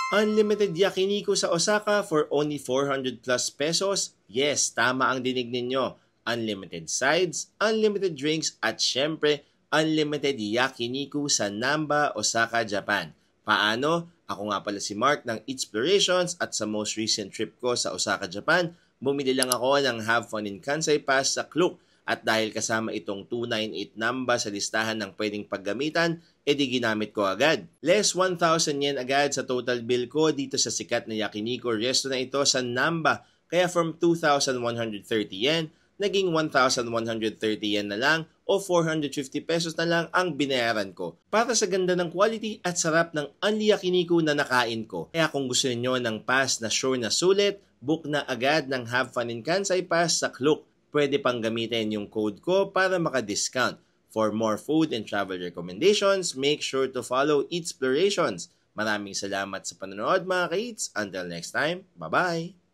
Unlimited yakiniku sa Osaka for only 400 plus pesos? Yes, tama ang dinig ninyo. Unlimited sides, unlimited drinks, at syempre, unlimited yakiniku sa Namba, Osaka, Japan. Paano? Ako nga pala si Mark ng Explorations at sa most recent trip ko sa Osaka, Japan, bumili lang ako ng Have Fun in Kansai Pass sa Klook. At dahil kasama itong 298 Namba sa listahan ng pwedeng paggamitan, edi ginamit ko agad. Less 1,000 yen agad sa total bill ko dito sa sikat na yakiniku resto na ito sa Namba. Kaya from 2,130 yen, naging 1,130 yen na lang o 450 pesos na lang ang binayaran ko. Para sa ganda ng quality at sarap ng unli yakiniku na nakain ko. Kaya kung gusto niyo ng pass na sure na sulit, book na agad ng Have Fun in Kansai Pass sa Klook. Pwede pang gamitin yung code ko para maka-discount. For more food and travel recommendations, make sure to follow Eatsplorations. Maraming salamat sa panonood mga ka-Eats. Until next time, bye-bye!